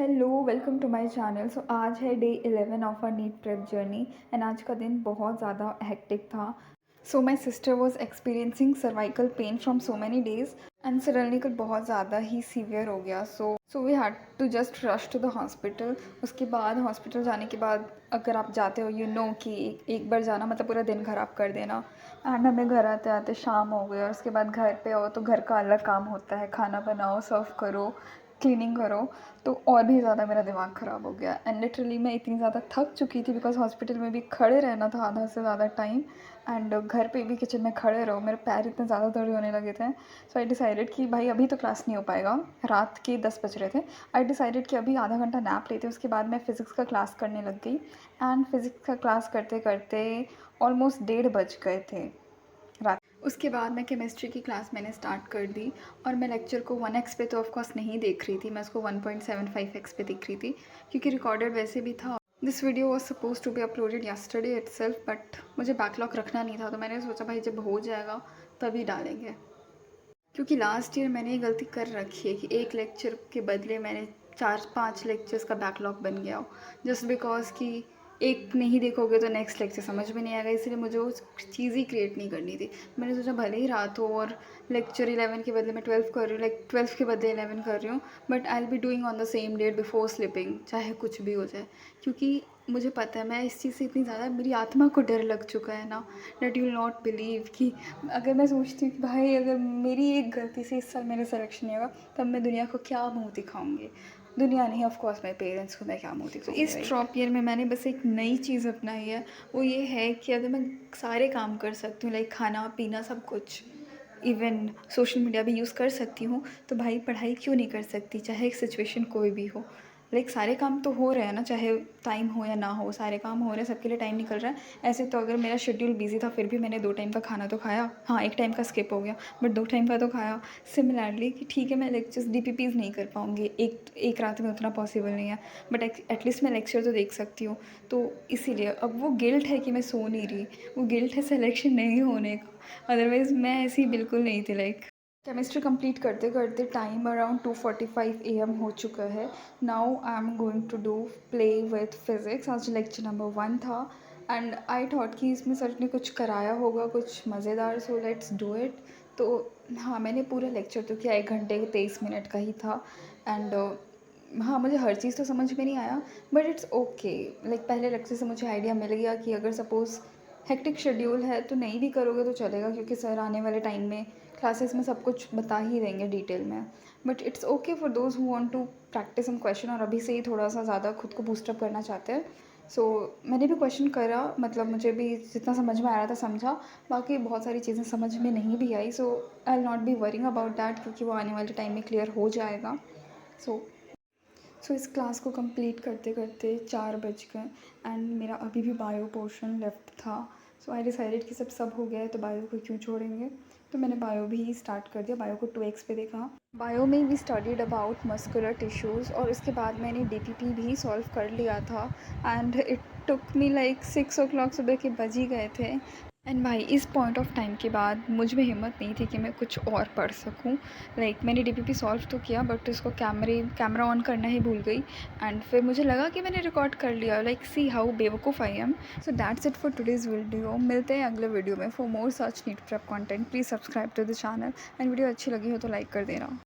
Hello, welcome to my channel. So आज है day 11 of our NEET prep journey and आज का दिन बहुत ज़्यादा हेक्टिक था। So my sister was experiencing cervical pain from so many days and suddenly कुछ बहुत ज़्यादा ही सीवियर हो गया। So we had to just rush to the hospital. उसके बाद हॉस्पिटल जाने के बाद अगर आप जाते हो कि एक बार जाना मतलब पूरा दिन ख़राब कर देना। एंड हमें घर आते आते शाम हो गई और उसके बाद घर पे आओ तो घर का अलग काम होता है, खाना बनाओ, सर्व करो, क्लीनिंग करो। तो और भी ज़्यादा मेरा दिमाग ख़राब हो गया एंड लिटरली मैं इतनी ज़्यादा थक चुकी थी बिकॉज हॉस्पिटल में भी खड़े रहना था आधा से ज़्यादा टाइम एंड घर पे भी किचन में खड़े रहो, मेरे पैर इतने ज़्यादा दर्द होने लगे थे। सो आई डिसाइडेड कि भाई अभी तो क्लास नहीं हो पाएगा, रात के 10 बज रहे थे। आई डिसाइडेड कि अभी आधा घंटा नैप लेते, उसके बाद मैं फ़िज़िक्स का क्लास करने लग गई एंड फिज़िक्स का क्लास करते करते ऑलमोस्ट 1:30 बज गए थे रात। उसके बाद मैं केमिस्ट्री की क्लास मैंने स्टार्ट कर दी और मैं लेक्चर को 1x पे तो ऑफकोर्स नहीं देख रही थी, मैं उसको 1.75x पे देख रही थी क्योंकि रिकॉर्डेड वैसे भी था। This video was suppose to be uploaded yesterday itself but मुझे बैकलॉग रखना नहीं था, तो मैंने सोचा भाई जब हो जाएगा तभी डालेंगे। क्योंकि लास्ट ईयर मैंने ये गलती कर रखी है कि एक लेक्चर के बदले मैंने 4-5 लेक्चर्स का बैकलॉग बन गया हो जस्ट बिकॉज कि एक नहीं देखोगे तो नेक्स्ट लेक्चर समझ में नहीं आएगा, इसलिए मुझे वो चीज़ ही क्रिएट नहीं करनी थी। मैंने सोचा भले ही रात हो और लेक्चर 11 के बदले मैं 12 कर रही हूँ, लाइक 12 के बदले 11 कर रही हूँ, but I will be doing on the same date before sleeping, चाहे कुछ भी हो जाए। क्योंकि मुझे पता है मैं इस चीज़ से इतनी ज़्यादा मेरी आत्मा को डर लग चुका है ना, that you will not believe कि अगर मैं सोचती हूँ कि भाई अगर मेरी एक गलती से इस साल मेरा सिलेक्शन नहीं होगा तब मैं दुनिया को क्या मुँह दिखाऊंगी। दुनिया नहीं, ऑफ कोर्स मेरे पेरेंट्स को मैं क्या मुँह दिखाऊंगी। इस ड्रॉप ईयर में मैंने बस एक नई चीज़ अपनाई है, वो ये है कि अगर मैं सारे काम कर सकती हूँ, लाइक खाना पीना सब कुछ, इवन सोशल मीडिया भी यूज़ कर सकती हूँ, तो भाई पढ़ाई क्यों नहीं कर सकती, चाहे सिचुएशन कोई भी हो। लाइक सारे काम तो हो रहे हैं ना, चाहे टाइम हो या ना हो, सारे काम हो रहे हैं, सबके लिए टाइम निकल रहा है। ऐसे तो अगर मेरा शेड्यूल बिजी था फिर भी मैंने 2 टाइम का खाना तो खाया, हाँ 1 टाइम का स्किप हो गया बट 2 टाइम का तो खाया। सिमिलरली कि ठीक है मैं लेक्चर्स DPPs नहीं कर पाऊँगी, एक रात में उतना पॉसिबल नहीं है, बट एटलीस्ट मैं लेक्चर तो देख सकती हूँ। तो इसीलिए अब वो गिल्ट है कि मैं सो नहीं रही, वो गिल्ट है सिलेक्शन नहीं होने का, अदरवाइज़ मैं ऐसी बिल्कुल नहीं थी। लाइक केमिस्ट्री कंप्लीट करते करते टाइम अराउंड 2:45 AM हो चुका है। Now I am going to do play with physics. आज लेक्चर नंबर 1 था एंड आई थॉट कि इसमें सर ने कुछ कराया होगा कुछ मज़ेदार, सो लेट्स डू इट। तो हाँ, मैंने पूरा लेक्चर तो किया, 1 घंटे 23 मिनट का ही था एंड हाँ मुझे हर चीज़ तो समझ में नहीं आया बट इट्स ओके। लाइक पहले लेक्चर से मुझे आइडिया मिल गया कि अगर सपोज़ हेक्टिक शेड्यूल है तो नहीं भी करोगे तो चलेगा क्योंकि सर आने वाले टाइम में क्लासेस में सब कुछ बता ही देंगे डिटेल में। But it's okay for those who want to practice and question और अभी से ही थोड़ा सा ज़्यादा खुद को बूस्टअप करना चाहते हैं। सो मैंने भी क्वेश्चन करा, मतलब मुझे भी जितना समझ में आ रहा था समझा, बाकी बहुत सारी चीज़ें समझ में नहीं भी आई। So I will not be worrying about that क्योंकि वो आने वाले टाइम में क्लियर हो जाएगा। सो इस क्लास को कंप्लीट करते करते 4 बज गए एंड मेरा अभी भी बायो पोर्शन लेफ्ट था। सो आई डिसाइडेड कि सब हो गया है तो बायो को क्यों छोड़ेंगे, तो मैंने बायो भी स्टार्ट कर दिया। बायो को 2x पे देखा। बायो में we studied about muscular tissues और उसके बाद मैंने DPP भी सॉल्व कर लिया था and it took me like 6 o'clock, सुबह के बज ही गए थे। एंड भाई इस पॉइंट ऑफ टाइम के बाद मुझ में हिम्मत नहीं थी कि मैं कुछ और पढ़ सकूं। लाइक मैंने DPP सॉल्व तो किया बट उसको कैमरा ऑन करना ही भूल गई एंड फिर मुझे लगा कि मैंने रिकॉर्ड कर लिया। लाइक सी हाउ बेवकूफ़ I am. So that's it for today's video. मिलते हैं अगले वीडियो में। For more such NEET prep content please subscribe to the channel and video अच्छी लगी हो तो लाइक कर देना।